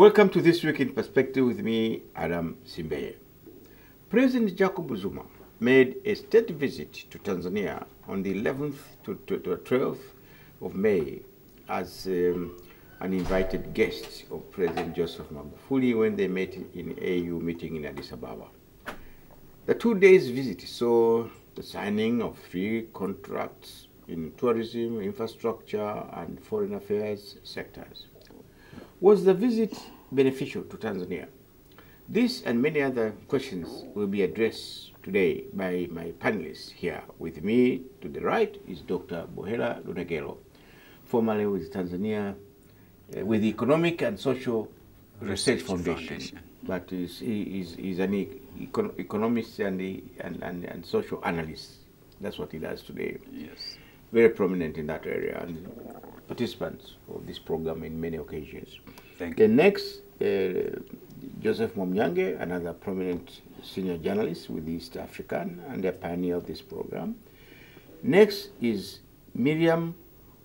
Welcome to This Week in Perspective with me, Adam Simbeye. President Jacob Zuma made a state visit to Tanzania on the 11th to 12th of May as an invited guest of President Joseph Magufuli when they met in AU meeting in Addis Ababa. The 2 days visit saw the signing of 3 contracts in tourism, infrastructure, and foreign affairs sectors. Was the visit beneficial to Tanzania? This and many other questions will be addressed today by my panelists here. With me to the right is Dr. Bohela Lunegelo, formerly with Tanzania, with the Economic and Social Research Foundation. But he's an economist and social analyst. That's what he does today. Yes. Very prominent in that area and participants of this program in many occasions. Thank you. The next, Joseph Mwamnyange, another prominent senior journalist with East African and a pioneer of this program. Next is Miriam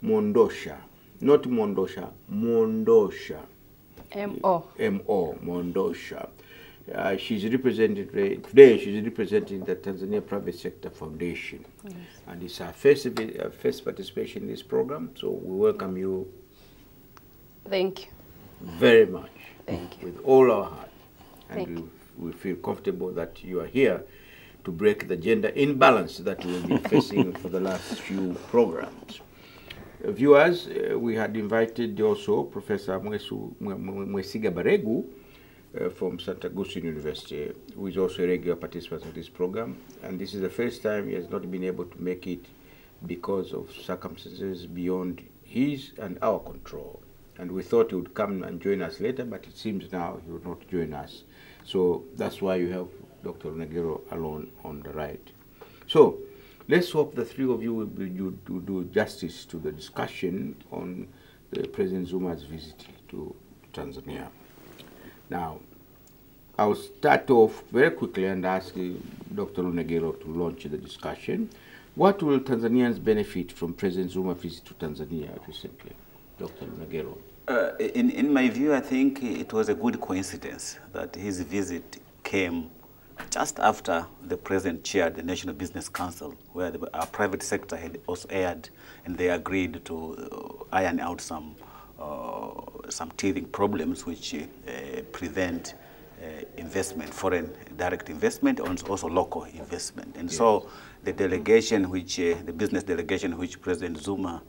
Mondosha, not Mondosha, Mondosha. M-O. M-O, Mondosha. She's represented today. She's representing the Tanzania Private Sector Foundation, yes. And it's her first participation in this program. So we welcome you. Thank you very much. Thank you with all our heart, and we feel comfortable that you are here to break the gender imbalance that we've been facing for the last few programs. Viewers, we had invited also Professor Mwesiga Baregu. From Santa Agustin University, who is also a regular participant of this program. And this is the first time he has not been able to make it because of circumstances beyond his and our control. And we thought he would come and join us later, but it seems now he will not join us. So that's why you have Dr. Lunegelo alone on the right. So let's hope the three of you will do justice to the discussion on President Zuma's visit to Tanzania. Now, I'll start off very quickly and ask Dr. Lunegelo to launch the discussion. What will Tanzanians benefit from President Zuma's visit to Tanzania recently? Dr. Lunegelo. In my view, I think it was a good coincidence that his visit came just after the President chaired the National Business Council, where our private sector had also aired, and they agreed to iron out some teething problems which prevent investment, foreign direct investment, and also local investment. And yes. So the delegation, the business delegation which President Zuma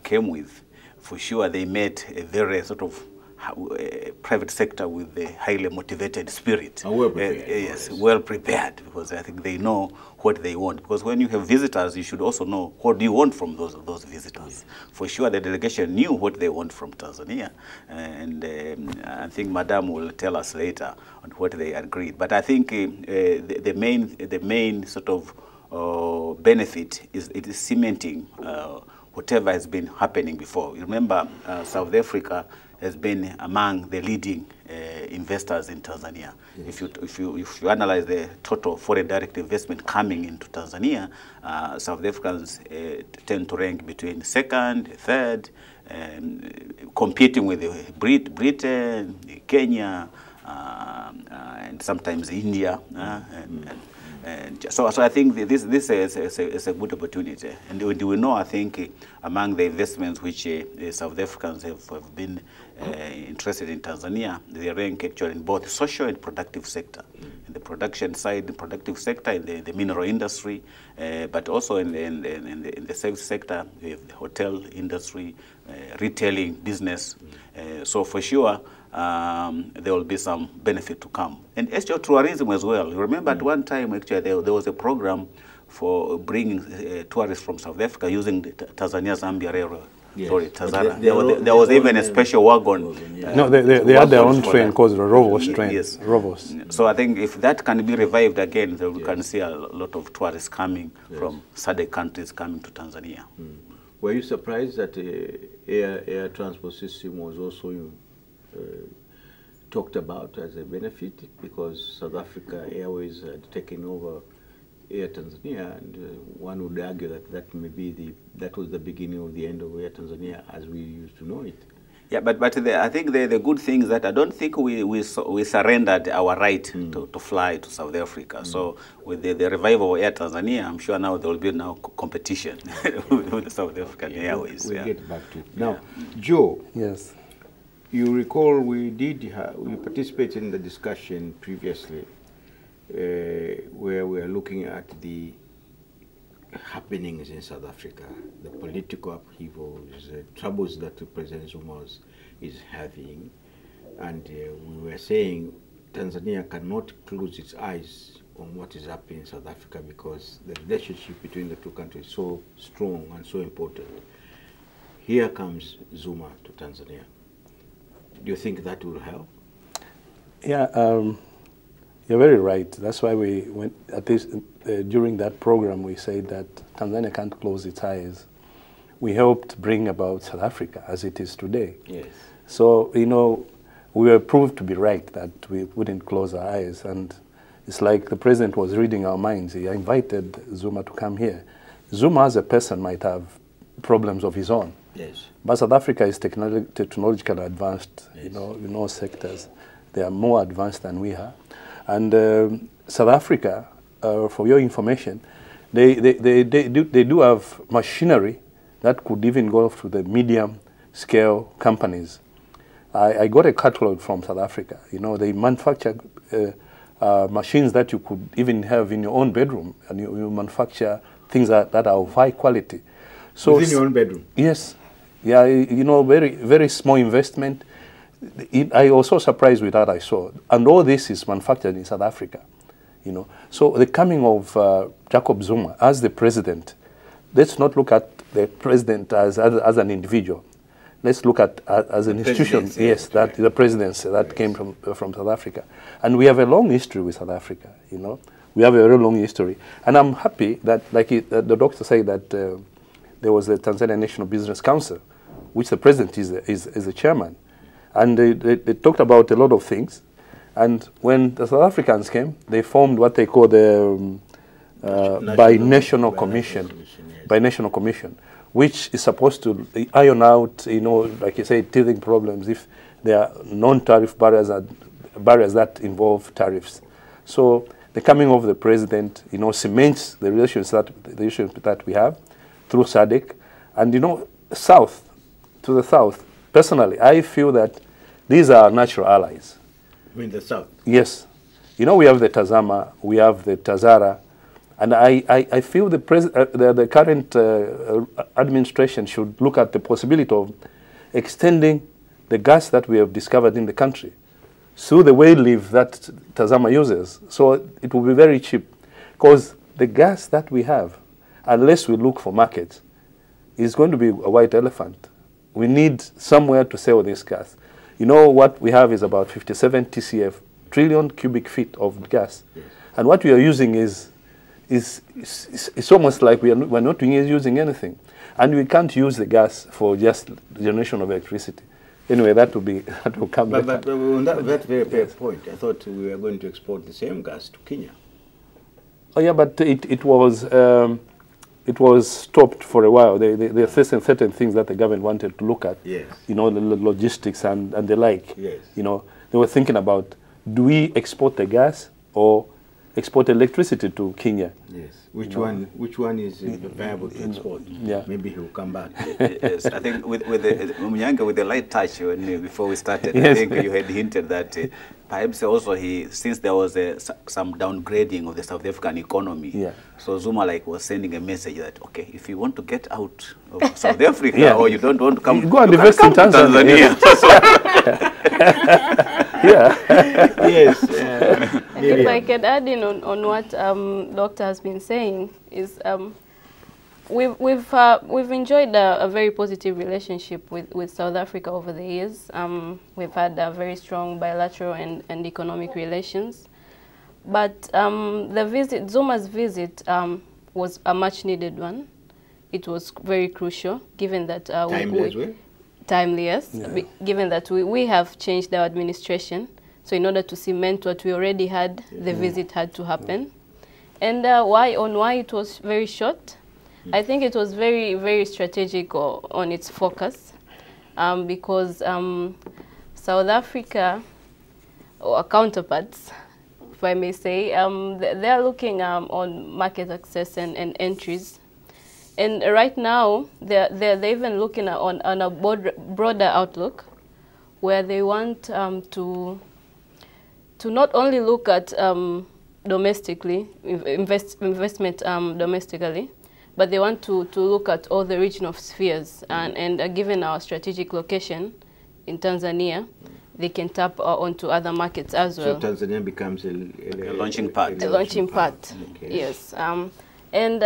came with, for sure they met a very sort of private sector with a highly motivated spirit. Well prepared. Yes, well prepared, because I think they know what they want. Because when you have visitors, you should also know what do you want from those visitors. Yeah. For sure, the delegation knew what they want from Tanzania, and I think Madam will tell us later on what they agreed. But I think the main sort of benefit is it is cementing whatever has been happening before. You remember, South Africa has been among the leading investors in Tanzania. Yes. If you analyze the total foreign direct investment coming into Tanzania, South Africans tend to rank between second, third, competing with Britain, Kenya, and sometimes India. So I think this is a good opportunity. And we know, I think, among the investments which South Africans have been interested in Tanzania, they rank actually in both social and productive sector. In the production side, the productive sector, in the mineral industry, but also in the service sector, we have the hotel industry, retailing business. So for sure, there will be some benefit to come. And actual tourism as well. You remember at one time, actually, there was a program for bringing tourists from South Africa using the Tanzania-Zambia Railroad. Yes. Sorry, Tazara. There was even a special wagon. No, they had their own train called the Rovos train. Yes. Rovos. So I think if that can be revived again, then we can see a lot of tourists coming from SADC countries coming to Tanzania. Were you surprised that air transport system was also talked about as a benefit, because South Africa Airways had taken over Air Tanzania, and one would argue that that was the beginning of the end of Air Tanzania as we used to know it. Yeah, but I think the good thing is that I don't think we surrendered our right to fly to South Africa. So with the revival of Air Tanzania, I'm sure now there will be now competition with the South African Airways. We'll get back to it. Now, Joe. Yes. You recall we participated in the discussion previously where we are looking at the happenings in South Africa, the political upheavals, the troubles that President Zuma is having, and we were saying Tanzania cannot close its eyes on what is happening in South Africa because the relationship between the two countries is so strong and so important. Here comes Zuma to Tanzania. Do you think that will help? Yeah, you're very right. That's why we went, at least during that program, we said that Tanzania can't close its eyes. We helped bring about South Africa as it is today. Yes. So, you know, we were proved to be right that we wouldn't close our eyes. And it's like the president was reading our minds. He invited Zuma to come here. Zuma as a person might have problems of his own. Yes. But South Africa is technologically advanced, yes. you know, in all sectors. They are more advanced than we are. And South Africa, for your information, they do have machinery that could even go to the medium-scale companies. I got a catalog from South Africa. You know, they manufacture machines that you could even have in your own bedroom, and you manufacture things that are of high quality. So within your own bedroom? Yes. Yeah, you know, very small investment. I was so surprised with that I saw. And all this is manufactured in South Africa, you know. So the coming of Jacob Zuma as the president, let's not look at the president as an individual. Let's look at as an institution, yes, that the presidency that came from South Africa. And we have a long history with South Africa, you know. We have a very long history. And I'm happy that, like the doctor said, that there was the Tanzania National Business Council, which the president is the chairman. And they talked about a lot of things. And when the South Africans came, they formed what they call the Binational Commission. Yes. Binational Commission, which is supposed to iron out, you know, like you say, teething problems if there are non-tariff barriers that involve tariffs. So the coming of the president, you know, cements the relations that we have through SADC. And, you know, to the south, personally, I feel that these are natural allies. You mean the south? Yes. You know, we have the Tazama, we have the Tazara, and I feel the current administration should look at the possibility of extending the gas that we have discovered in the country through the whale leaf that Tazama uses. So it will be very cheap, because the gas that we have, unless we look for markets, is going to be a white elephant. We need somewhere to sell this gas. You know, what we have is about 57 TCF, trillion cubic feet of gas. Yes. And what we are using is it's almost like we're not using anything. And we can't use the gas for just generation of electricity. Anyway, that will come back. But on that very fair point, I thought we were going to export the same gas to Kenya. Oh yeah, but it was stopped for a while. There are certain things that the government wanted to look at. Yes. You know, the logistics and the like. Yes. You know, they were thinking about, do we export the gas or export electricity to Kenya? Yes. Which one is viable to export? Yeah. Maybe he will come back. Yes, I think with the light touch before we started, yes. I think you had hinted that perhaps also since there was some downgrading of the South African economy, yeah. So Zuma was sending a message that, okay, if you want to get out of South Africa or you don't want to come, go and invest in Tanzania. Yeah. Yes. If I can add in on what Doctor has been saying, is we've enjoyed a very positive relationship with South Africa over the years. We've had a very strong bilateral and economic relations. But Zuma's visit was a much needed one. It was very crucial, given that timely, yes. Yeah. Given that we have changed our administration, so in order to cement what we already had, the visit had to happen. And why it was very short? I think it was very strategic on its focus. because South Africa, or counterparts, if I may say, they're looking on market access and entries. And right now, they're even looking on a broader outlook, where they want to not only look at domestically, investment domestically, but they want to look at all the regional spheres. And given our strategic location in Tanzania, they can tap onto other markets as well. So Tanzania becomes a launching pad. A launching pad, okay. Yes. And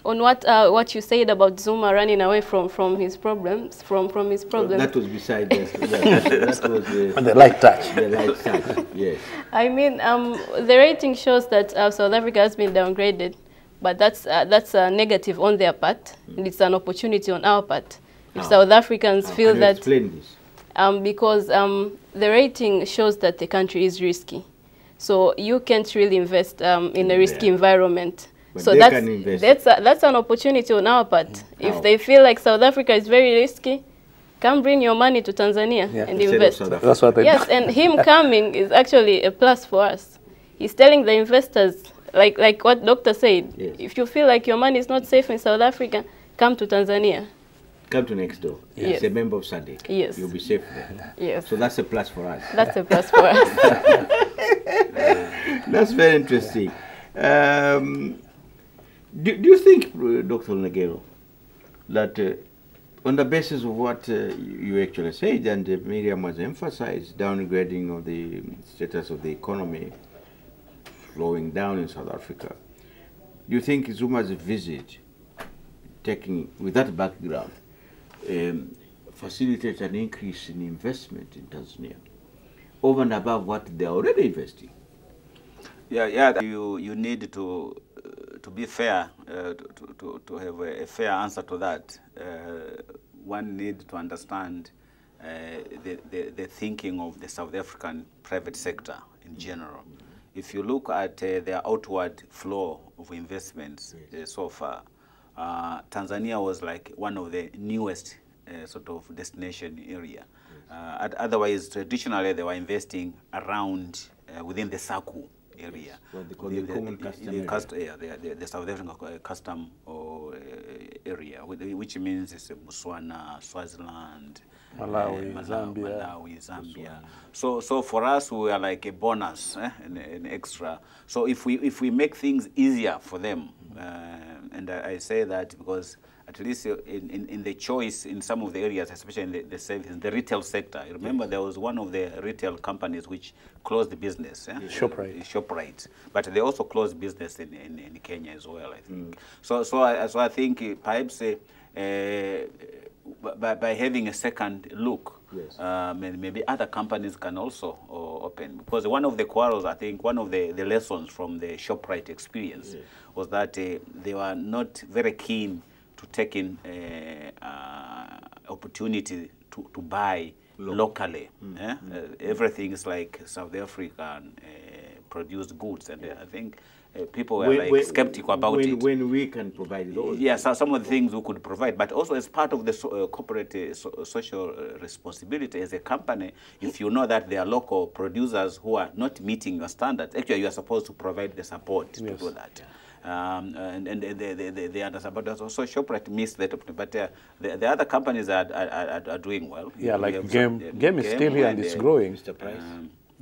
on what you said about Zuma running away from his problems, from his problems. That was beside this. That was the light touch. The light touch, yes. I mean, the rating shows that South Africa has been downgraded, but that's a negative on their part, and it's an opportunity on our part. If South Africans feel that, explain this? Because the rating shows that the country is risky, so you can't really invest in a risky environment. But so that's an opportunity on our part. If they feel like South Africa is very risky, come bring your money to Tanzania and invest. That's what yes, and him coming is actually a plus for us. He's telling the investors, like what Doctor said, if you feel like your money is not safe in South Africa, come to Tanzania. Come to next door. Yes. It's a member of SADC. Yes. You'll be safe there. Yes. So that's a plus for us. That's a plus for us. That's very interesting. Do you think, Dr. Negero, that on the basis of what you actually said, and Miriam has emphasized, downgrading of the status of the economy, slowing down in South Africa, do you think Zuma's visit, taking with that background, facilitates an increase in investment in Tanzania, over and above what they're already investing? Yeah. You need to be fair, to have a fair answer to that. One needs to understand the thinking of the South African private sector in general. If you look at their outward flow of investments so far, Tanzania was like one of the newest sort of destination area. Otherwise, traditionally, they were investing around within the SACU area. What they call the common custom area. The South African custom area, which means it's Botswana, Swaziland, Malawi, Zambia. So for us, we are like a bonus, an extra. So if we make things easier for them, and I say that because at least in the choice in some of the areas, especially in the service, the retail sector. You remember there was one of the retail companies which closed the business. Shoprite. But they also closed business in Kenya as well, I think. So I think perhaps by having a second look, maybe other companies can also open. Because one of the quarrels, I think, one of the lessons from the Shoprite experience was that they were not very keen to take in opportunity to buy locally. Everything is like South African produced goods, and I think people were skeptical about it. When we can provide those. Yes, some of the things we could provide, but also as part of the corporate social responsibility as a company, if you know that there are local producers who are not meeting your standards, actually you are supposed to provide the support to do that. And they understand, but also Shoprite missed that opportunity. But the other companies are doing well. Yeah, like Game is still here and it's growing. Mr. Price.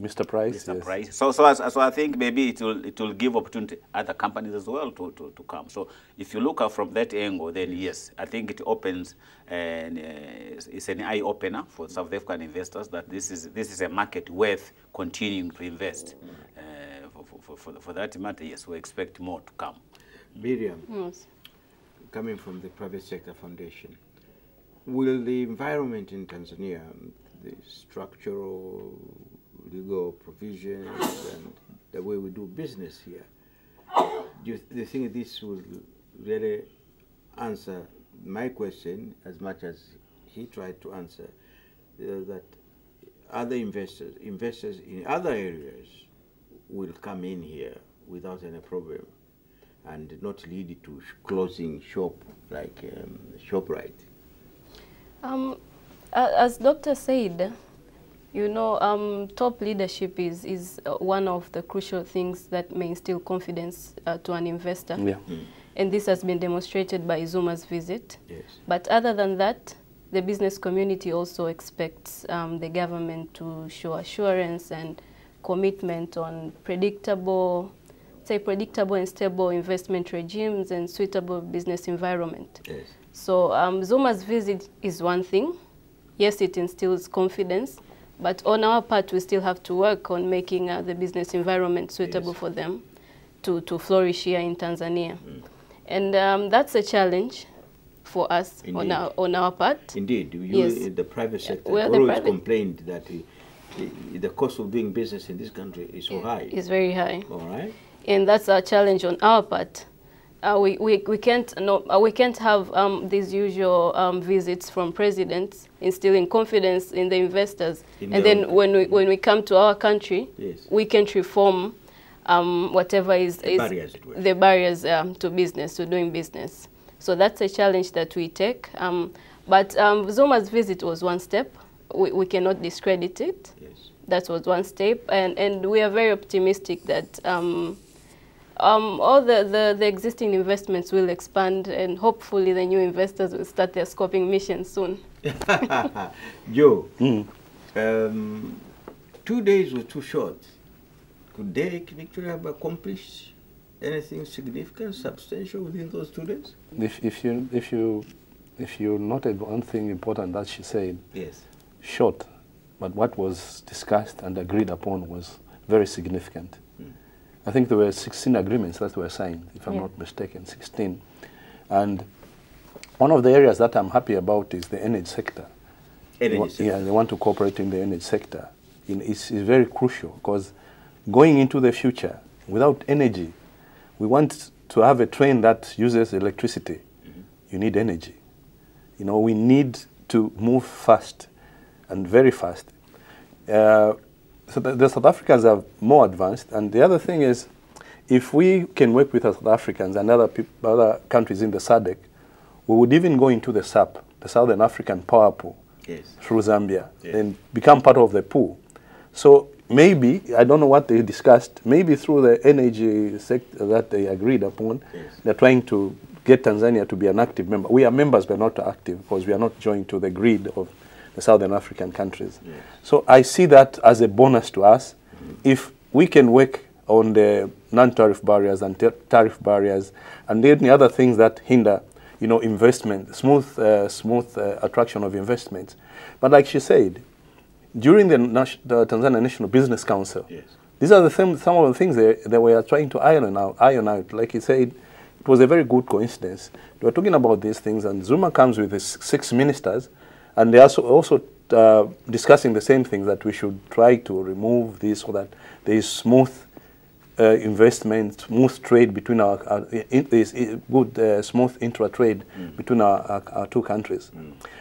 Mr. Price. Mr. Price. So I think maybe it will give opportunity other companies as well to come. So if you look at from that angle, then yes, I think it opens and it's an eye opener for South African investors that this is a market worth continuing to invest. For that matter, yes, we expect more to come. Miriam, coming from the private sector foundation, will the environment in Tanzania, the structural, legal provisions, and the way we do business here, do you think this will really answer my question as much as he tried to answer, that other investors in other areas will come in here without any problem and not lead to closing shop like Shoprite? As Dr. said, you know, top leadership is one of the crucial things that may instill confidence to an investor. Yeah. And this has been demonstrated by Zuma's visit. Yes. But other than that, the business community also expects the government to show assurance and commitment on predictable and stable investment regimes and suitable business environment. Yes. So Zuma's visit is one thing. Yes, it instills confidence, but on our part, we still have to work on making the business environment suitable for them to flourish here in Tanzania. And that's a challenge for us on our part. Indeed. You Yes. the private sector We're the always private- complained that the cost of doing business in this country is so high. It's very high. All right. And that's our challenge on our part. We can't have these usual visits from presidents instilling confidence in the investors, In and their then own when we come to our country, Yes. we can't reform whatever is barriers, it was. the barriers to business, to doing business. So that's a challenge that we take. But Zuma's visit was one step. We cannot discredit it. Yes. That was one step, and we are very optimistic that all the existing investments will expand, and hopefully the new investors will start their scoping mission soon. Joe, 2 days were too short. Could they actually have accomplished anything significant, substantial within those 2 days? If you noted one thing important that she said, Yes. short, but what was discussed and agreed upon was very significant. I think there were 16 agreements that were signed, if I'm not mistaken, 16. And one of the areas that I'm happy about is the energy sector. Energy sector. Yeah, they want to cooperate in the energy sector. It's very crucial because going into the future, without energy, we want to have a train that uses electricity. You need energy. You know, we need to move fast and very fast. So the South Africans are more advanced. And the other thing is, if we can work with South Africans and other countries in the SADC, we would even go into the SAP, the Southern African Power Pool, through Zambia, and become part of the pool. So maybe, I don't know what they discussed, maybe through the energy sector that they agreed upon, they're trying to get Tanzania to be an active member. We are members, but not active, because we are not joined to the grid of the Southern African countries. So I see that as a bonus to us. If we can work on the non-tariff barriers and tariff barriers and any other things that hinder, you know, investment, smooth attraction of investments. But like she said, during the Tanzania National Business Council, these are some of the things they were trying to iron out. Like he said, it was a very good coincidence. They were talking about these things, and Zuma comes with his 6 ministers, and they are also discussing the same thing, that we should try to remove this so that there is smooth investment, smooth trade between smooth intra-trade between our two countries.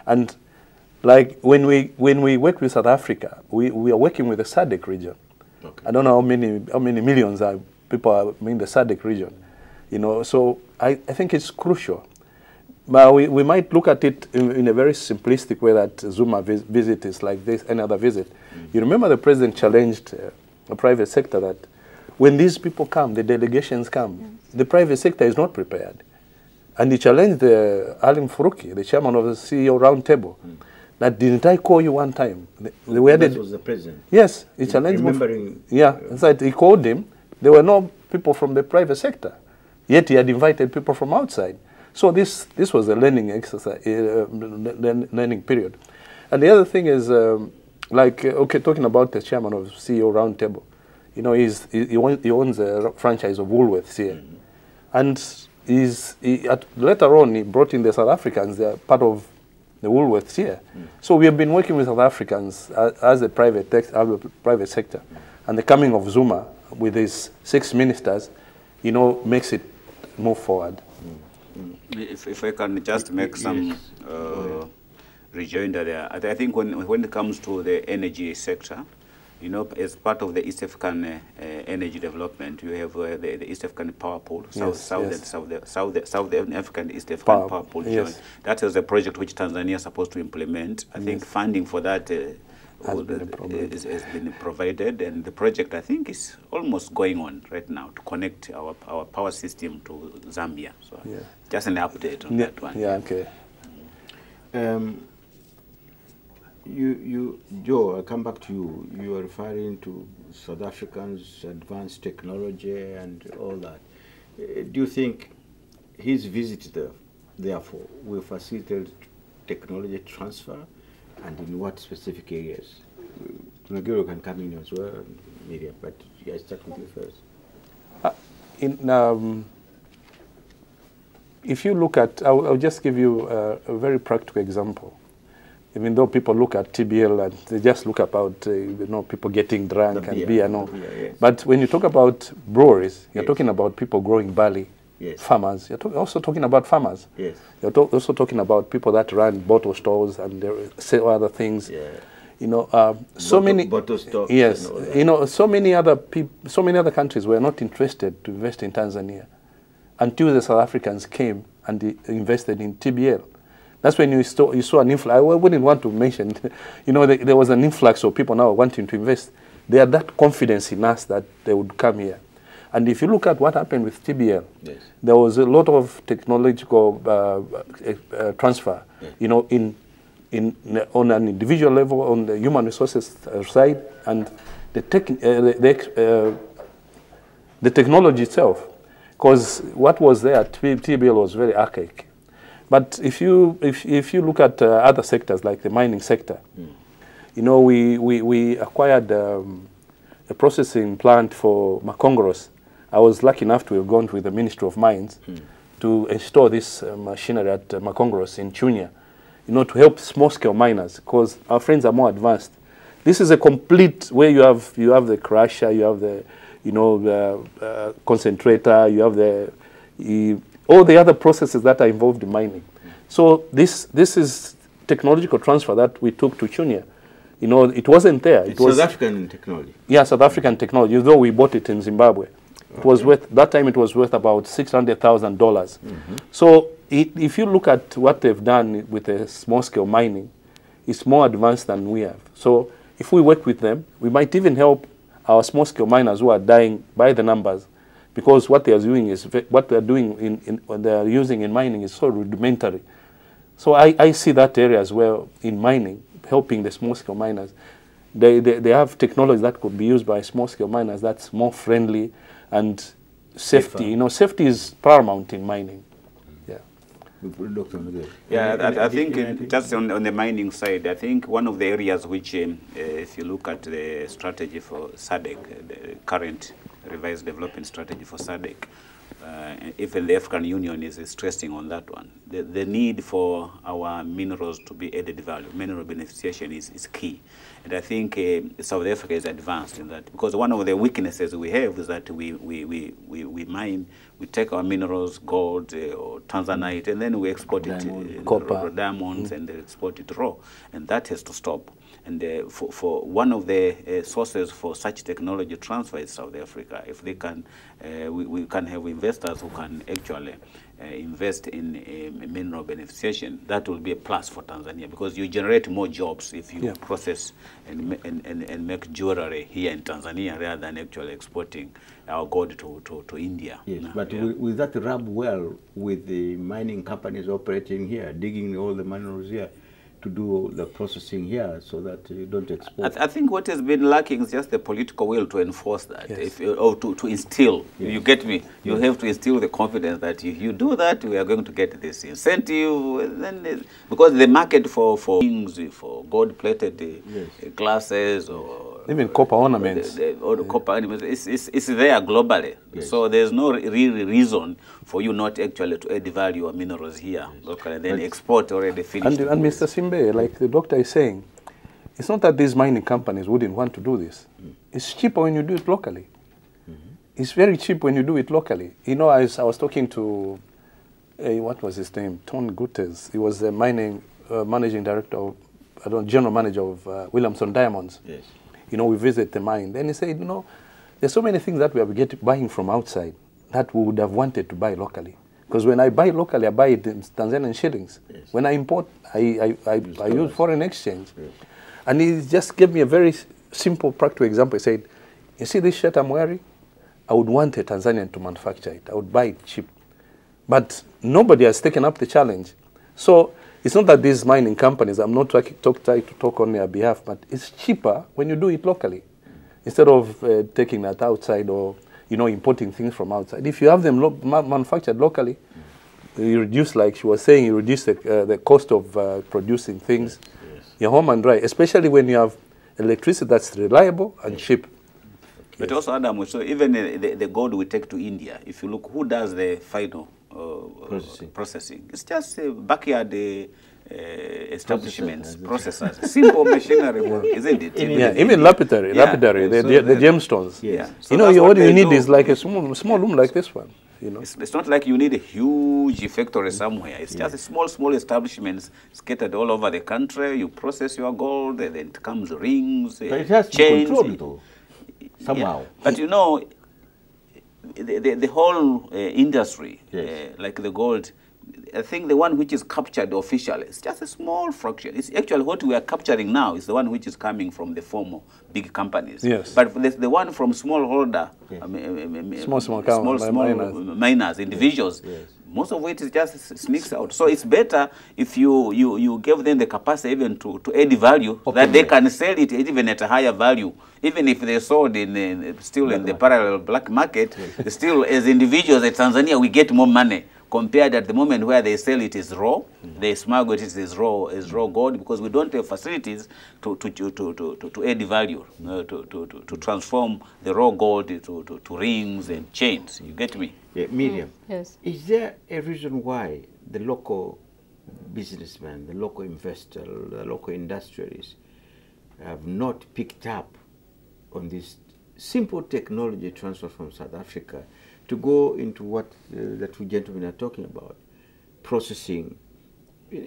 And like when we work with South Africa, we are working with the SADC region. I don't know how many millions people are in the SADC region. You know, so I think it's crucial. But we might look at it in a very simplistic way, that Zuma visit is like this, any other visit. You remember the president challenged the private sector that when these people come, the delegations come, the private sector is not prepared. And he challenged Alim Furuki, the chairman of the CEO Roundtable, that didn't I call you one time? That was the president. Yes, he challenged me. Remembering. Yeah, inside he called him. There were no people from the private sector, yet he had invited people from outside. So this was a learning exercise, learning period. And the other thing is, talking about the chairman of CEO Roundtable, you know, he owns a franchise of Woolworths here, and later on he brought in the South Africans. They are part of the Woolworths here. So we have been working with South Africans as a private sector, and the coming of Zuma with his 6 ministers, you know, makes it move forward. If I can just make some rejoinder there, I think when it comes to the energy sector, You know, as part of the East African energy development, you have the East African Power Pool, South African East African Power Pool. Yes. That is a project which Tanzania is supposed to implement. I think funding for that has been provided, and the project, I think, is almost going on right now to connect our power system to Zambia. So just an update on that one. Yeah, okay. Joe, I'll come back to you. You are referring to South Africans' advanced technology and all that. Do you think his visit there, therefore, will facilitate technology transfer, and in what specific areas? Tunagiro can come in as well, Miriam, but I start with you first. If you look at, I'll just give you a very practical example. Even though people look at TBL and they just look about people getting drunk and beer, But when you talk about breweries, you're talking about people growing barley, farmers. You're also talking about farmers. Yes. You're also talking about people that run bottle stores and sell other things. Yeah. You know, so many. Bottle stores. Yes. You know, so many other countries were not interested to invest in Tanzania until the South Africans came and invested in TBL. That's when you saw an influx. I wouldn't want to mention, there was an influx of people now wanting to invest. They had that confidence in us that they would come here. And if you look at what happened with TBL, there was a lot of technological transfer, on an individual level, on the human resources side, and the technology itself. Because what was there at TBL was very archaic. But if you look at other sectors like the mining sector, we acquired a processing plant for Makongros. I was lucky enough to have gone with the Ministry of Mines to install this machinery at Makongros in Chunya, to help small-scale miners, because our friends are more advanced. This is a complete where you have the crusher, you have the concentrator, you have all the other processes that are involved in mining. So this is technological transfer that we took to Chunya. It wasn't there. It was South African technology. Yeah, South African technology, though we bought it in Zimbabwe. It was worth, that time it was worth about $600,000. So if you look at what they've done with the small-scale mining, it's more advanced than we have. So if we work with them, we might even help our small-scale miners who are dying by the numbers, because what they are doing is what they are doing what they are using in mining is so rudimentary. So I see that area as well in mining, helping the small-scale miners. They have technology that could be used by small-scale miners that's more friendly and safety. Safety is paramount in mining. Yeah, I think just on the mining side, I think one of the areas which, if you look at the strategy for SADC, the current revised development strategy for SADC, even the African Union is stressing on that one. The need for our minerals to be added value, mineral beneficiation is key. And I think South Africa is advanced in that, because one of the weaknesses we have is that we mine, we take our minerals, gold or Tanzanite, and then we export it, copper, diamonds, and export it raw. And that has to stop. And for one of the sources for such technology transfer is South Africa. If they can, we can have investors who can actually invest in mineral beneficiation. That will be a plus for Tanzania, because you generate more jobs if you process and make jewelry here in Tanzania rather than actually exporting our gold to India. Yes, but will that rub well with the mining companies operating here, digging all the minerals here, to do the processing here so that you don't export? I think what has been lacking is just the political will to enforce that, or to instill. You get me? You have to instill the confidence that if you do that, we are going to get this incentive. Then because the market for things, for gold-plated glasses or even copper ornaments, or the copper ornaments, it's there globally. So there's no real reason for you not actually to add value of minerals here locally and then export already finished. And Mr. Simbe, like the doctor is saying, it's not that these mining companies wouldn't want to do this. It's cheaper when you do it locally. It's very cheap when you do it locally. I was talking to, what was his name? Ton Gutes. He was the mining managing director, general manager of Williamson Diamonds. Yes. you know, we visit the mine. Then he said, you know, there's so many things that we are buying from outside that we would have wanted to buy locally. Because when I buy locally, I buy it in Tanzanian shillings. Yes. When I import, I use foreign exchange. Yes. And he just gave me a very simple, practical example. He said, you see this shirt I'm wearing? I would want a Tanzanian to manufacture it. I would buy it cheap. But nobody has taken up the challenge. So it's not that these mining companies, I'm not trying to talk on their behalf, but it's cheaper when you do it locally. Instead of taking that outside or, you know, importing things from outside. If you have them manufactured locally, you reduce, like she was saying, you reduce the cost of producing things. Yes. You're home and dry, especially when you have electricity that's reliable and cheap. But also, Adam, so even the gold we take to India, if you look, who does the final processing? It's just backyard establishments, processors, simple machinery work, isn't it? Even lapidary, the gemstones. Yeah. So you know, what you need is like a small room like this one. You know, it's not like you need a huge factory somewhere. It's just small establishments scattered all over the country. You process your gold, and then it comes rings, but it has to be controlled, though, somehow. Yeah. But you know, the whole industry, like the gold, I think the one which is captured officially is just a small fraction. It's actually what we are capturing now is the one which is coming from the former big companies. Yes. But the one from smallholder, small miners, individuals, most of it is just sneaks out. So it's better if you give them the capacity even to add value, that they can sell it even at a higher value. Even if they sold still in the parallel black market, still as individuals in Tanzania, we get more money compared at the moment where they sell it as raw, they smuggle it as raw gold, because we don't have facilities to add value, to transform the raw gold to rings and chains. You get me? Yeah, Miriam. Yes. Is there a reason why the local businessman, the local investor, the local industrialists have not picked up on this simple technology transfer from South Africa to go into what the two gentlemen are talking about, processing,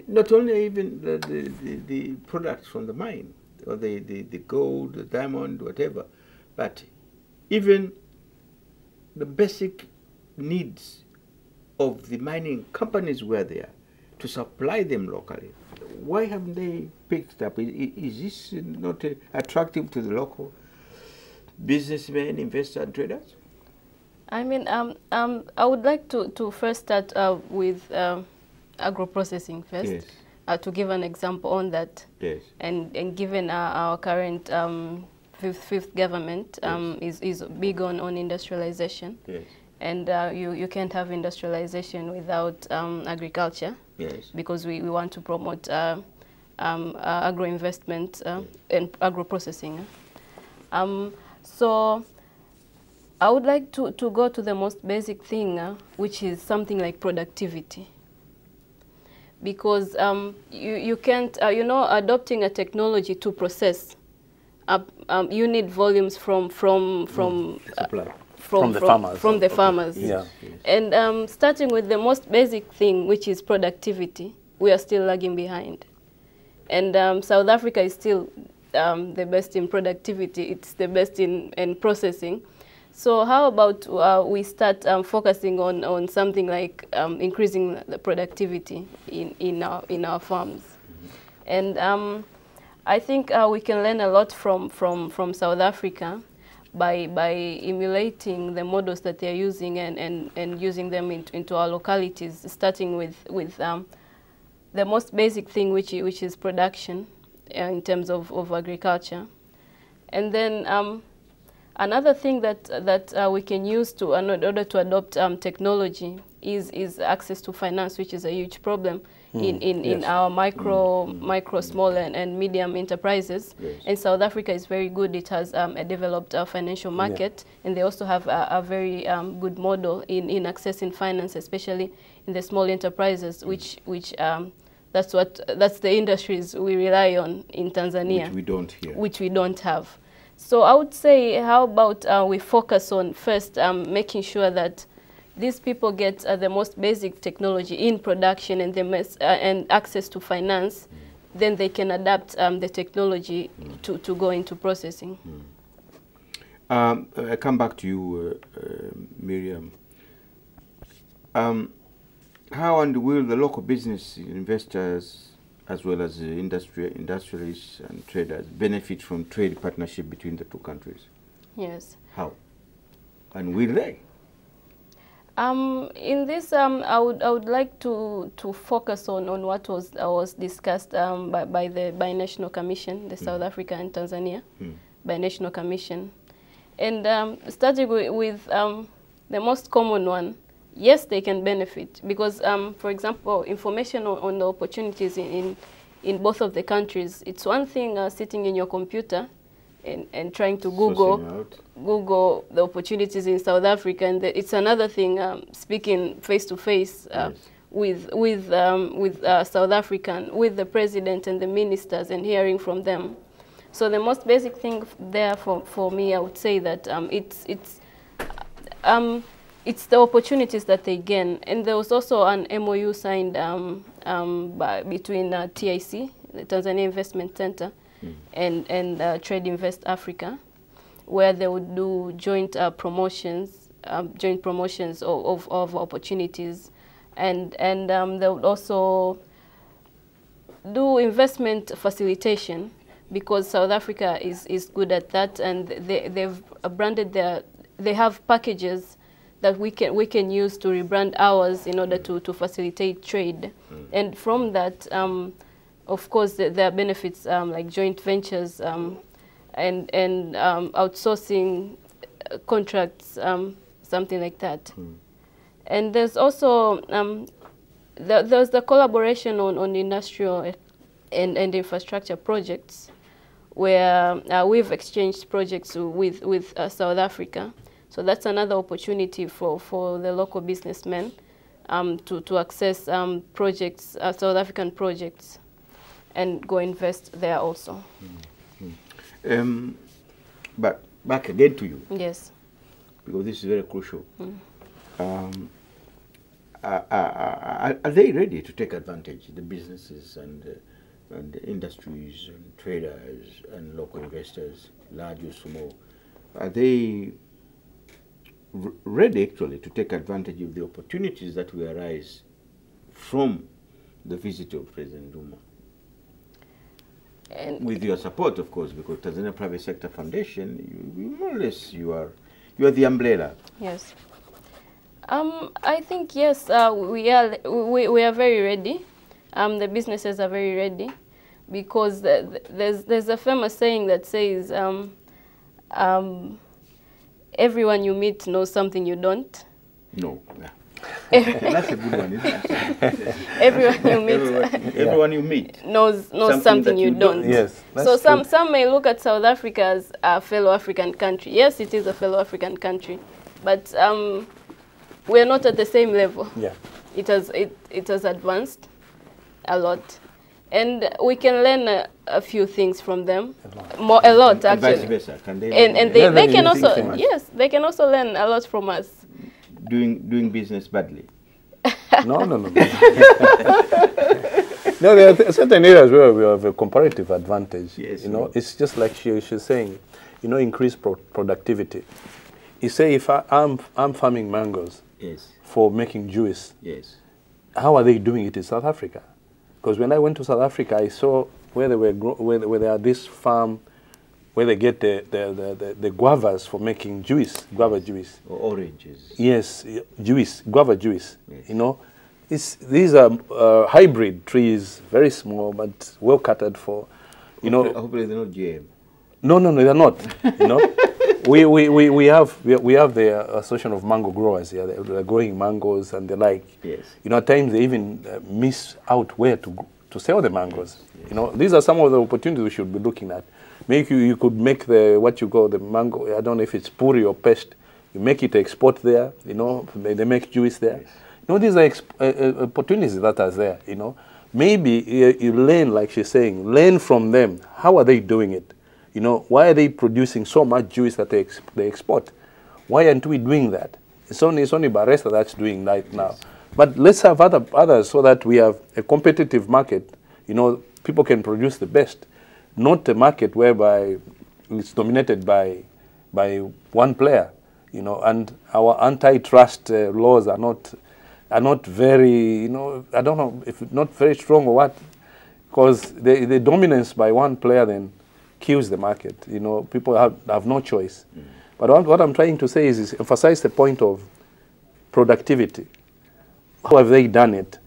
not only even the products from the mine, or the gold, the diamond, whatever, but even the basic needs of the mining companies were there to supply them locally. Why haven't they picked up? Is this not attractive to the local businessmen, investors, and traders? I mean, I would like to first start with agro-processing first, yes. To give an example on that. Yes. And given our current fifth government is big on industrialization. Yes. And you can't have industrialization without agriculture. Yes. Because we want to promote agro-investment and agro-processing. So I would like to go to the most basic thing, which is something like productivity. Because you can't, adopting a technology to process, you need volumes from the farmers. Yes. And starting with the most basic thing, which is productivity, we are still lagging behind. And South Africa is still the best in productivity. It's the best in processing. So how about we start focusing on something like increasing the productivity in our farms? And I think we can learn a lot from South Africa by emulating the models that they're using and using them into our localities, starting with the most basic thing, which is production in terms of agriculture. And then another thing that we can use in order to adopt technology is access to finance, which is a huge problem in our micro, small, and medium enterprises. Yes. And South Africa is very good. It has a developed financial market, and they also have a very good model in accessing finance, especially in the small enterprises, which that's the industries we rely on in Tanzania. Which we don't here. Which we don't have. So I would say, how about we focus on first making sure that these people get the most basic technology in production and and access to finance, then they can adapt the technology to go into processing. I come back to you, Miriam. How and will the local business investors, as well as industrialists and traders, benefit from trade partnership between the two countries? Yes. How? And will they? In this, I would like to focus on what was discussed by the Binational Commission, the South Africa and Tanzania Binational Commission, and starting with the most common one. Yes, they can benefit because, for example, information on the opportunities in both of the countries. It's one thing sitting in your computer and trying to Google the opportunities in South Africa, and it's another thing speaking face to face with South African, with the president and the ministers, and hearing from them. So the most basic thing there for me, I would say that it's the opportunities that they gain. And there was also an MOU signed between TIC, the Tanzania Investment Center, and Trade Invest Africa, where they would do joint promotions of opportunities, and they would also do investment facilitation, because South Africa is good at that, and they've branded they have packages that we can use to rebrand ours in order to facilitate trade. And from that, of course, there are benefits like joint ventures and outsourcing contracts, something like that. And there's also there's the collaboration on industrial and infrastructure projects, where we've exchanged projects with South Africa. So that's another opportunity for the local businessmen to access projects, South African projects, and go invest there also. But back again to you. Yes. Because this is very crucial. Are they ready to take advantage, the businesses and the industries and traders and local investors, large or small? Are they ready actually to take advantage of the opportunities that will arise from the visit of President Zuma? And with your support, of course, because Tanzania Private Sector Foundation, you more or less you are the umbrella. Yes. I think yes, we are very ready. The businesses are very ready, because there's a famous saying that says everyone you meet knows something you don't. No. That's a good one, isn't it? Everyone you meet knows something you don't. Yes. So some may look at South Africa as a fellow African country. Yes, it is a fellow African country, but we're not at the same level. Yeah. It has advanced a lot, and we can learn a few things from them. A lot actually. Vice versa. Can they and they can also they can also learn a lot from us. Doing business badly. No. No, there are certain areas where we have a comparative advantage. Yes, it's just like she's saying, increase productivity. You say if I'm farming mangoes for making juice, how are they doing it in South Africa? Because when I went to South Africa, I saw where they were where there are this farm where they get the guavas for making juice, guava juice. Or oranges. Yes, juice, guava juice. Yes. These are hybrid trees, very small but well catered for. Hopefully they're not GM. No, they're not. We have the Association of Mango Growers here. They're growing mangoes and the like. Yes. At times they even miss out where to sell the mangoes. Yes. These are some of the opportunities we should be looking at. Maybe you could make what you call the mango. I don't know if it's puri or pest. You make it export there. They make juice there. Yes. These are opportunities that are there. Maybe you learn, like she's saying, learn from them. How are they doing it? Why are they producing so much juice that they export? Why aren't we doing that? It's only Barista that's doing that now. But let's have others so that we have a competitive market. people can produce the best, not a market whereby it's dominated by one player, you know. And our antitrust laws are not very, you know, I don't know if not very strong or what, because the dominance by one player then kills the market. You know, people have no choice. But what I'm trying to say is emphasize the point of productivity. How have they done it?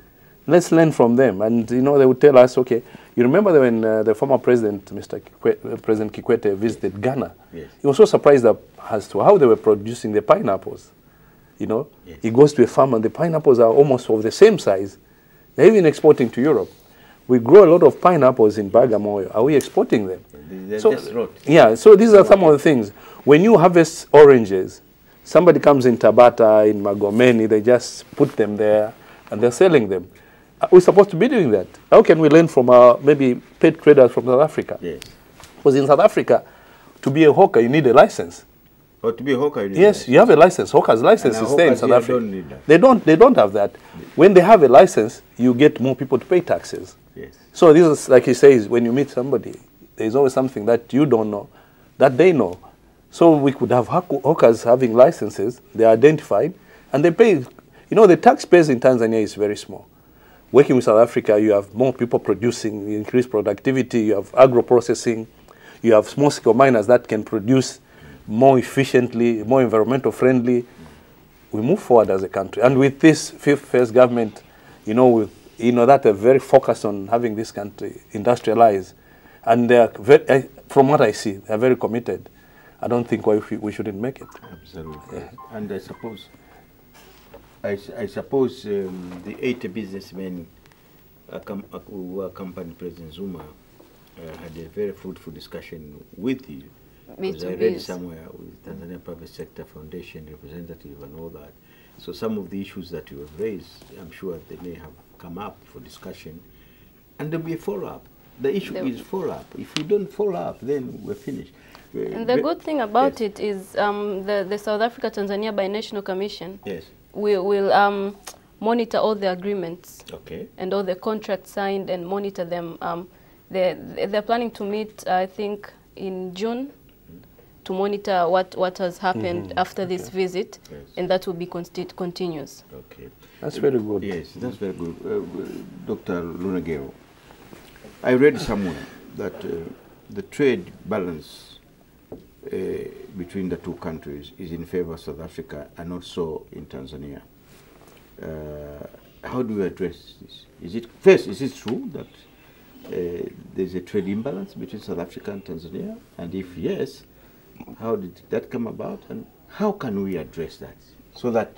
Let's learn from them. And, you know, they would tell us, okay, you remember when the former president, President Kikwete, visited Ghana? Yes. He was so surprised as to how they were producing the pineapples. You know, yes. He goes to a farm and the pineapples are almost of the same size. They're even exporting to Europe. We grow a lot of pineapples in Bagamoyo. Are we exporting them? Yeah, so these are some of the things. When you harvest oranges, somebody comes in Tabata, in Magomeni, they just put them there and they're selling them. We're supposed to be doing that. How can we learn from our maybe paid traders from South Africa? Yes. Because in South Africa, to be a hawker, you need a license. Or to be a hawker, you need yes, you have a license. Hawker's license is there in South Africa. Don't need that. They don't have that. When they have a license, you get more people to pay taxes. Yes. So this is, like he says, when you meet somebody, there's always something that you don't know, that they know. So we could have hawkers having licenses, they're identified, and they pay. You know, the tax base in Tanzania is very small. Working with South Africa, you have more people producing, you increase productivity, you have agro-processing, you have small-scale miners that can produce more efficiently, more environmental friendly. We move forward as a country. And with this fifth phase government, you know, that they're very focused on having this country industrialized. And they're very, from what I see, they're very committed. I don't think we shouldn't make it. Absolutely. Yeah. And I suppose the 80 businessmen who accompanied President Zuma had a very fruitful discussion with you. Because I read somewhere with Tanzania Private Sector Foundation representative and all that. So some of the issues that you have raised, I'm sure they may have come up for discussion. And there'll be a follow-up. The issue is follow-up. If we don't follow up, then we're finished. And the good thing about it is the South Africa-Tanzania Binational Commission will monitor all the agreements and all the contracts signed and monitor them. They're planning to meet, I think, in June to monitor what has happened after this visit, and that will be continuous. Okay. That's very good. Yes, that's very good. Dr. Lunagero, I read somewhere that the trade balance between the two countries is in favor of South Africa and not so in Tanzania. How do we address this? Is it true that there's a trade imbalance between South Africa and Tanzania? And if yes, how did that come about? And how can we address that? So that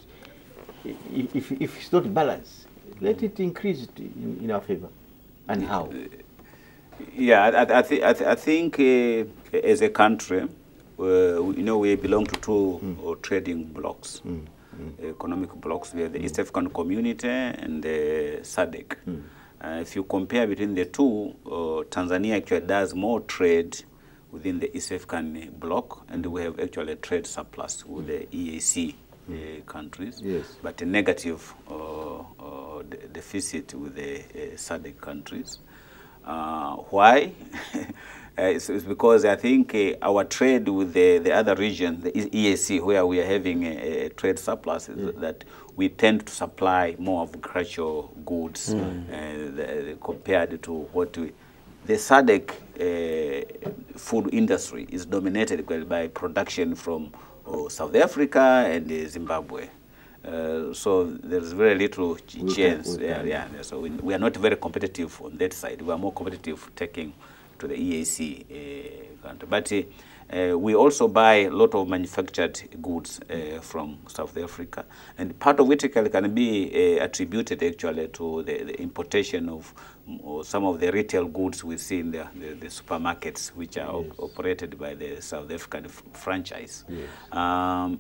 if it's not balanced, let it increase it in our favor. And how? Yeah, I think as a country, we belong to two trading blocks, economic blocks. We have the East African Community and the SADC. If you compare between the two, Tanzania actually does more trade within the East African bloc, and we have actually a trade surplus with the EAC countries, but a negative deficit with the SADC countries. Why? It's because I think our trade with the other region, the EAC, where we are having a trade surplus, is that we tend to supply more of agricultural goods compared to what we... The SADC food industry is dominated by production from South Africa and Zimbabwe. So there's very little chance. So we are not very competitive on that side. We are more competitive taking to the EAC country. But we also buy a lot of manufactured goods from South Africa, and part of it can be attributed actually to the importation of some of the retail goods we see in the supermarkets, which are operated by the South African franchise. And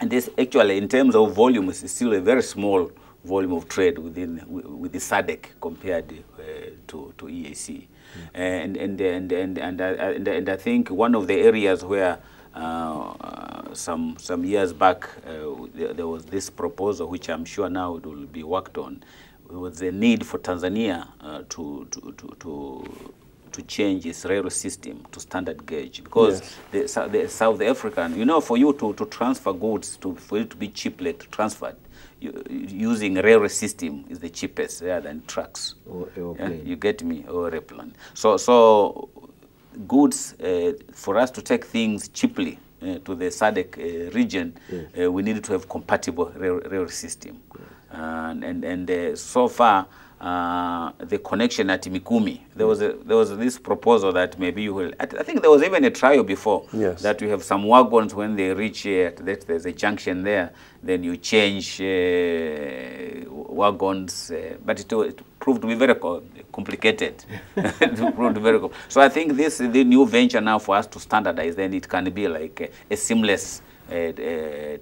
this actually, in terms of volume, is still a very small volume of trade with the SADC compared to EAC. And I think one of the areas where some years back there was this proposal, which I'm sure now it will be worked on, was a need for Tanzania to change its railway system to standard gauge, because the South African, you know, for you to transfer goods, for it to be cheaply transferred, using railway system is the cheapest rather than trucks. You get me? Or airplane. So goods, for us to take things cheaply to the SADC region, we needed to have compatible railway system. And so far, the connection at Mikumi, there was this proposal that maybe you will. I think there was even a trial before that you have some wagons when they reach there's a junction there, then you change wagons, but it proved to be very complicated. So I think this is the new venture now for us to standardize. Then it can be like a seamless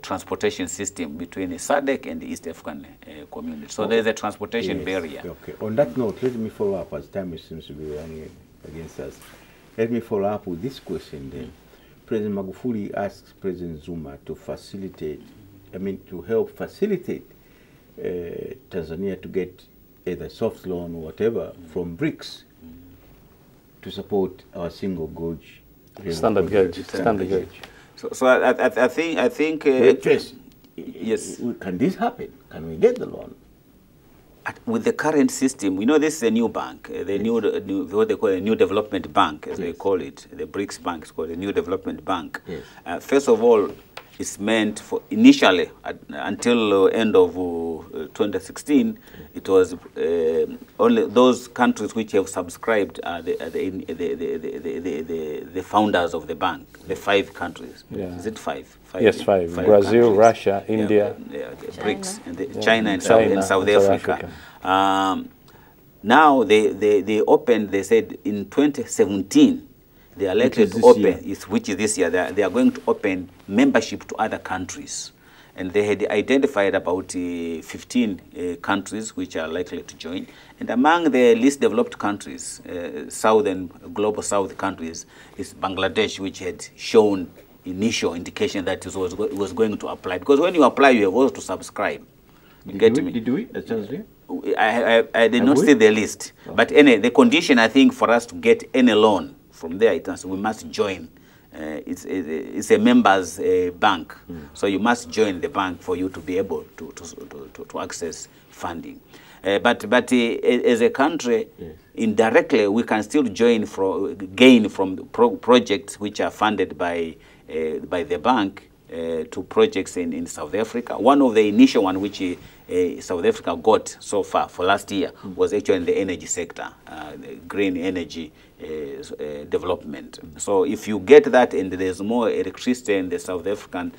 transportation system between the SADC and the East African community. So there's a transportation barrier. Okay. On that note, let me follow up, as time seems to be running against us. Let me follow up with this question then. President Magufuli asks President Zuma to facilitate, to help facilitate Tanzania to get either soft loan or whatever from BRICS to support our single gauge. Standard gauge. So I think yes. Can this happen? Can we get the loan? With the current system, you know, this is a new bank, new what they call a new development bank, as they call it. The BRICS bank is called a new development bank. First of all, it's meant for initially until end of 2016. It was only those countries which have subscribed are the founders of the bank. The 5 countries. Is it 5? Yes, 5. Brazil, countries. Russia, India, BRICS, and China and South Africa. Now they opened. They said in 2017. They are likely to open, which is this year, they are going to open membership to other countries. And they had identified about 15 countries which are likely to join. And among the least developed countries, global south countries, is Bangladesh, which had shown initial indication that it was going to apply. Because when you apply, you have also to subscribe. Did we? I did not see the list. But the condition, I think, for us to get any loan from there, we must join. It's a members bank, so you must join the bank for you to be able to access funding. But as a country, indirectly, we can still gain from projects which are funded by the bank to projects in South Africa. One of the initial one which South Africa got so far for last year was actually in the energy sector, the green energy development. So if you get that and there's more electricity in the South African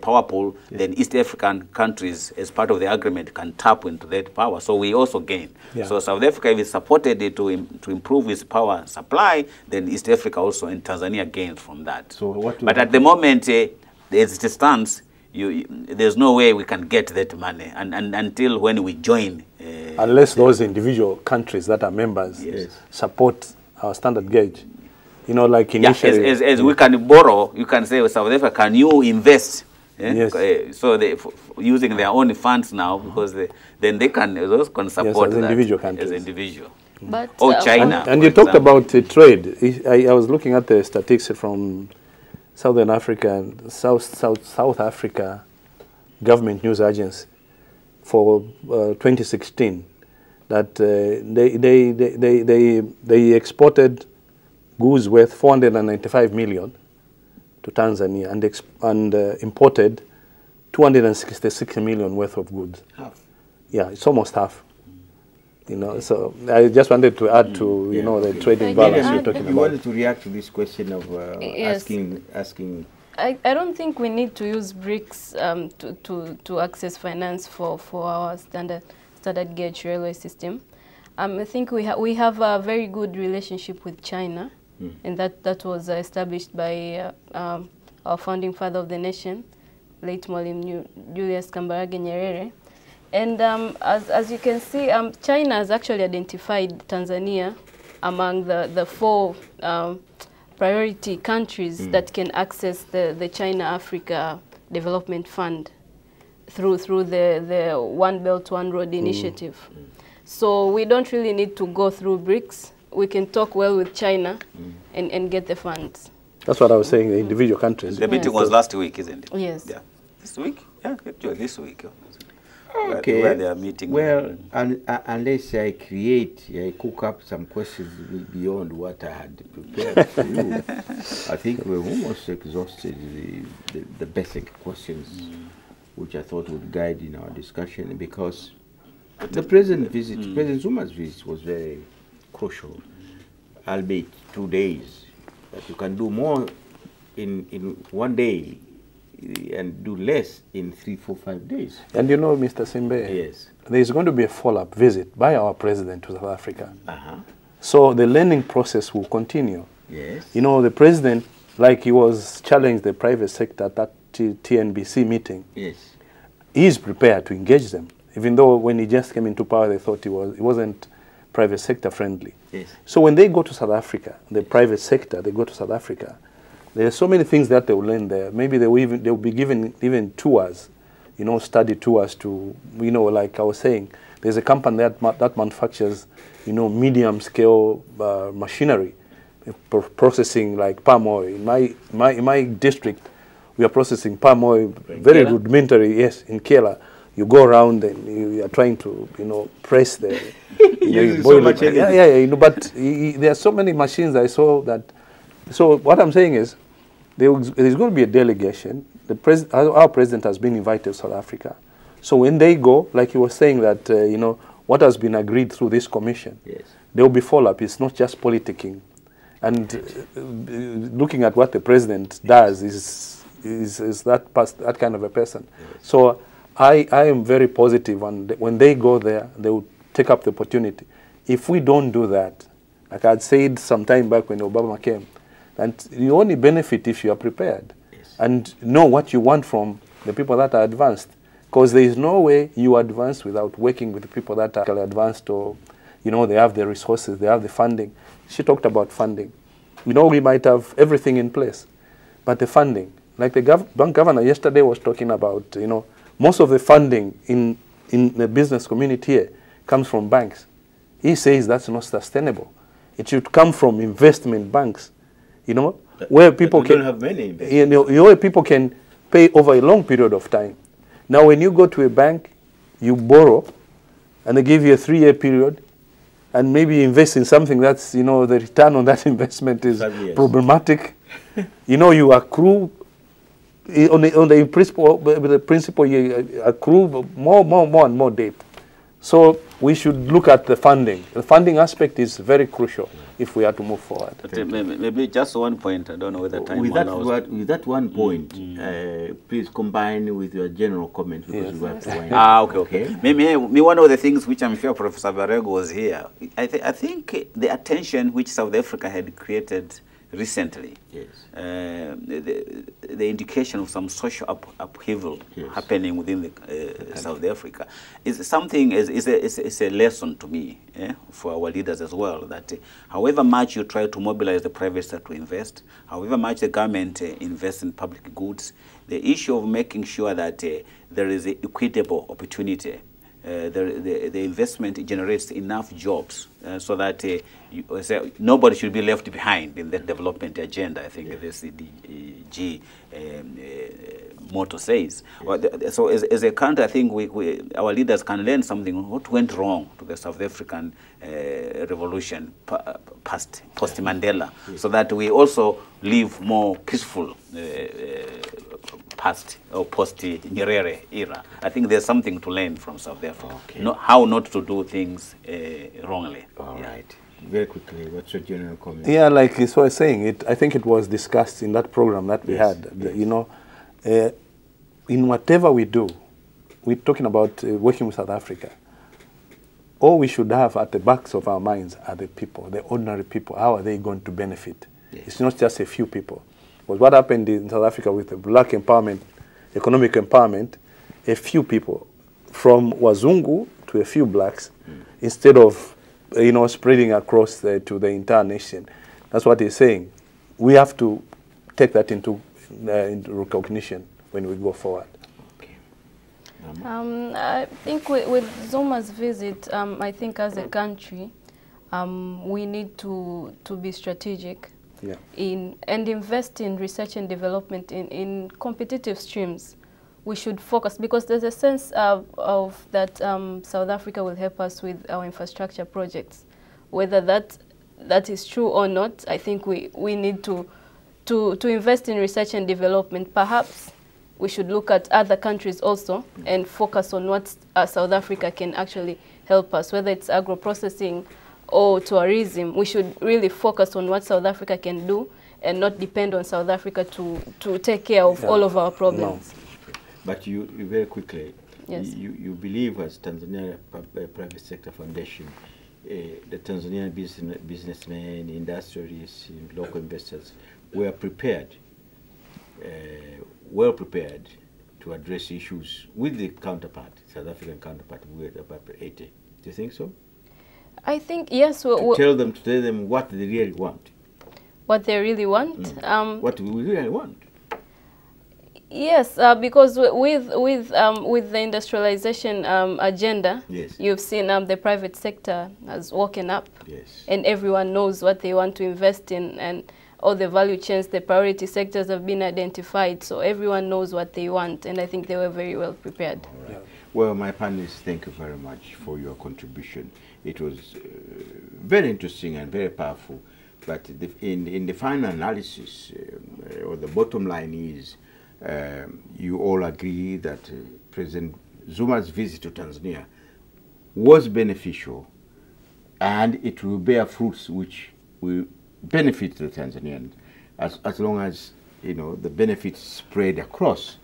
power pool, then East African countries, as part of the agreement, can tap into that power. So we also gain. So South Africa, if it supported it to improve its power supply, then East Africa also and Tanzania gains from that. So but at the moment, as it stands, there's no way we can get that money and until when we join. Unless those individual countries that are members support our standard gauge. You know, like initially. As we can borrow, you can say, South Africa, can you invest? So they using their own funds now, because then they can support as individual countries. As individual. But, China. And you talked about trade. I was looking at the statistics from Southern Africa and South Africa Government News Agency for 2016 that they exported goods worth 495 million to Tanzania and imported 266 million worth of goods. Half. Yeah, it's almost half. You know, so I just wanted to add to the trading balance you're talking about. You wanted to react to this question of asking. I don't think we need to use BRICS to access finance for our standard gauge railway system. I think we have a very good relationship with China, and that was established by our founding father of the nation, late Mwalimu Julius Kambarage Nyerere. And as you can see, China has actually identified Tanzania among the 4 priority countries that can access the China-Africa Development Fund through the One Belt, One Road initiative. So we don't really need to go through BRICS. We can talk well with China and get the funds. That's what I was saying, the individual countries. The meeting was last week, isn't it? Yes. Yeah. This week? Yeah, actually this week. Okay. Where they are meeting. Well, unless I cook up some questions beyond what I had prepared for you, I think we've almost exhausted the basic questions, which I thought would guide in our discussion, because the President Zuma's visit was very crucial, albeit 2 days. But you can do more in 1 day and do less in 3, 4, 5 days. And you know, Mr. Simbe, Yes. there is going to be a follow-up visit by our president to South Africa. So the learning process will continue. Yes. You know, the president, like he was challenged the private sector at that TNBC meeting, Yes. he is prepared to engage them, even though when he just came into power, they thought he wasn't private sector friendly. Yes. So when they go to South Africa, the private sector, they go to South Africa, there are so many things that they will learn there. Maybe they will be given even tours, you know, study tours to, you know, like I was saying, there's a company that manufactures, you know, medium scale machinery, processing like palm oil. In my district, we are processing palm oil, very rudimentary, yes, in Kela. You go around and you are trying to, you know, press the, you so much energy. yeah, you know, but there are so many machines I saw that. So what I'm saying is, there's going to be a delegation. Our president has been invited to South Africa. So when they go, like he was saying that, you know, what has been agreed through this commission, Yes. there will be follow-up. It's not just politicking. And looking at what the president does is that kind of a person. Yes. So I am very positive, and when they go there, they will take up the opportunity. If we don't do that, like I had said some time back when Obama came, and you only benefit if you are prepared and know what you want from the people that are advanced. Because there is no way you advance without working with the people that are advanced, or, you know, they have the resources, they have the funding. She talked about funding. You know, we might have everything in place, but the funding, like the bank governor yesterday was talking about, you know, most of the funding in the business community here comes from banks. He says that's not sustainable. It should come from investment banks, you know, where people can, don't have many investments. you know, where people can pay over a long period of time. Now, when you go to a bank, you borrow, and they give you a 3-year period, and maybe invest in something that's, you know, the return on that investment is problematic. You know, you accrue on the principle you accrue more and more debt. So we should look at the funding. The funding aspect is very crucial if we are to move forward. But maybe just one point. I don't know whether time with that one point, please combine with your general comment, because we have to wind up. Okay. Maybe one of the things which I'm sure Professor Barego was here, I think the attention which South Africa had created recently, the indication of some social upheaval happening within South Africa is something, is a lesson to me, for our leaders as well, that however much you try to mobilize the private sector to invest, however much the government invests in public goods, the issue of making sure that there is an equitable opportunity, the investment generates enough jobs so that nobody should be left behind in that development agenda. I think the CDG motto says. So as a country, I think our leaders can learn something. What went wrong to the South African revolution post-Mandela, so that we also live more peaceful past or post-Nyerere era. I think there's something to learn from South Africa. How not to do things wrongly. All right. Very quickly, what's your general comment? Yeah, like so I was saying, I think it was discussed in that program that we had. You know, in whatever we do, we're talking about working with South Africa. All we should have at the backs of our minds are the people, the ordinary people. How are they going to benefit? It's not just a few people. Because what happened in South Africa with the black empowerment, economic empowerment, a few people, from Wazungu to a few blacks, instead of, you know, spreading across to the entire nation. That's what he's saying. We have to take that into recognition when we go forward. I think with Zuma's visit, I think as a country, we need to be strategic and invest in research and development in competitive streams. We should focus, because there's a sense of that South Africa will help us with our infrastructure projects. Whether that is true or not, I think we need to invest in research and development. Perhaps we should look at other countries also and focus on what South Africa can actually help us, whether it's agro-processing or tourism. We should really focus on what South Africa can do and not depend on South Africa to take care of all of our problems. No. But you very quickly, yes, you believe as Tanzania Private Sector Foundation, the Tanzanian businessmen, industrialists, local investors were prepared, well prepared to address issues with the counterpart, South African counterpart, with about 80. Do you think so? I think, yes. To tell them what they really want. What they really want? What we really want. Yes, because with the industrialization agenda, yes, you've seen the private sector has woken up, yes, and everyone knows what they want to invest in, and all the value chains, the priority sectors have been identified, so everyone knows what they want, and I think they were very well prepared. All right. Well, my panelists, thank you very much for your contribution. It was very interesting and very powerful, but in the final analysis, or the bottom line is, you all agree that President Zuma's visit to Tanzania was beneficial, and it will bear fruits which will benefit the Tanzanians, as long as the benefits spread across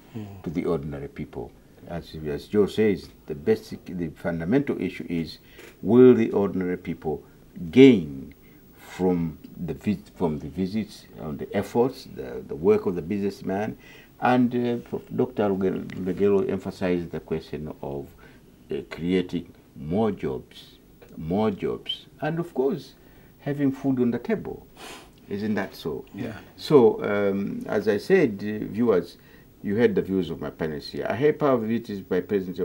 to the ordinary people. As Joe says, the fundamental issue is, will the ordinary people gain from the visits, on the efforts, the work of the businessman? And Dr. Lugero emphasized the question of creating more jobs, and of course, having food on the table. Isn't that so? Yeah. So, as I said, viewers, you heard the views of my panelists here. I heard power visits by President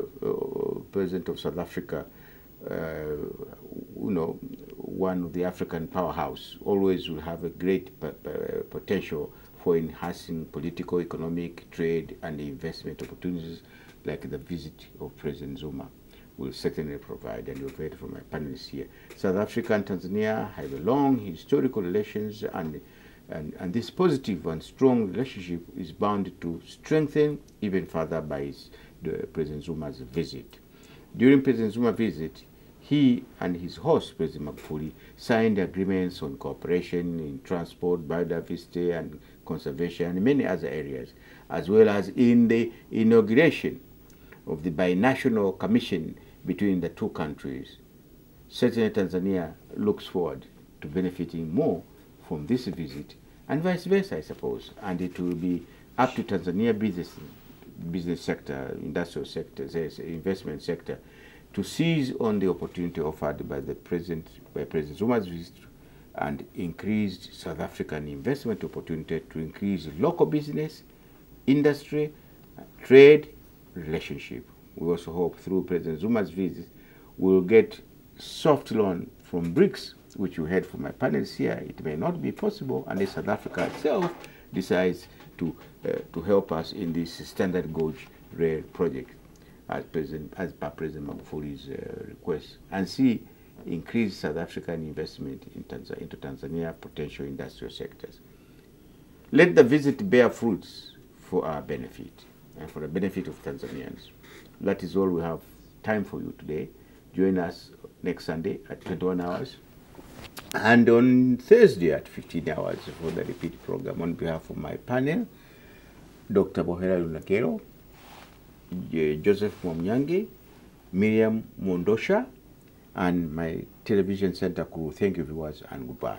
of South Africa, one of the African powerhouse, always will have a great potential for enhancing political, economic, trade, and investment opportunities, like the visit of President Zuma will certainly provide, and you've heard from my panelists here. South Africa and Tanzania have a long historical relations, and this positive and strong relationship is bound to strengthen even further by President Zuma's visit. During President Zuma's visit, he and his host, President Magufuli, signed agreements on cooperation in transport, biodiversity, and conservation, and many other areas, as well as in the inauguration of the binational commission between the two countries. Certainly Tanzania looks forward to benefiting more from this visit, and vice versa, I suppose, and it will be up to Tanzania business sector, industrial sector, investment sector, to seize on the opportunity offered by President Zuma's visit and increased South African investment opportunity to increase local business, industry, trade, relationship. We also hope through President Zuma's visit we'll get soft loan from BRICS, which you heard from my panelists here. It may not be possible unless South Africa itself decides to help us in this Standard Gauge rail project, as per President Magufuli's request, and see increased South African investment into Tanzania potential industrial sectors. Let the visit bear fruits for our benefit and for the benefit of Tanzanians. That is all we have time for you today. Join us next Sunday at 21 hours and on Thursday at 15 hours for the repeat program. On behalf of my panel, Dr. Bohera Lunakero, Joseph Mwamnyange, Miriam Mondosha, and my television center crew. Thank you, viewers, and goodbye.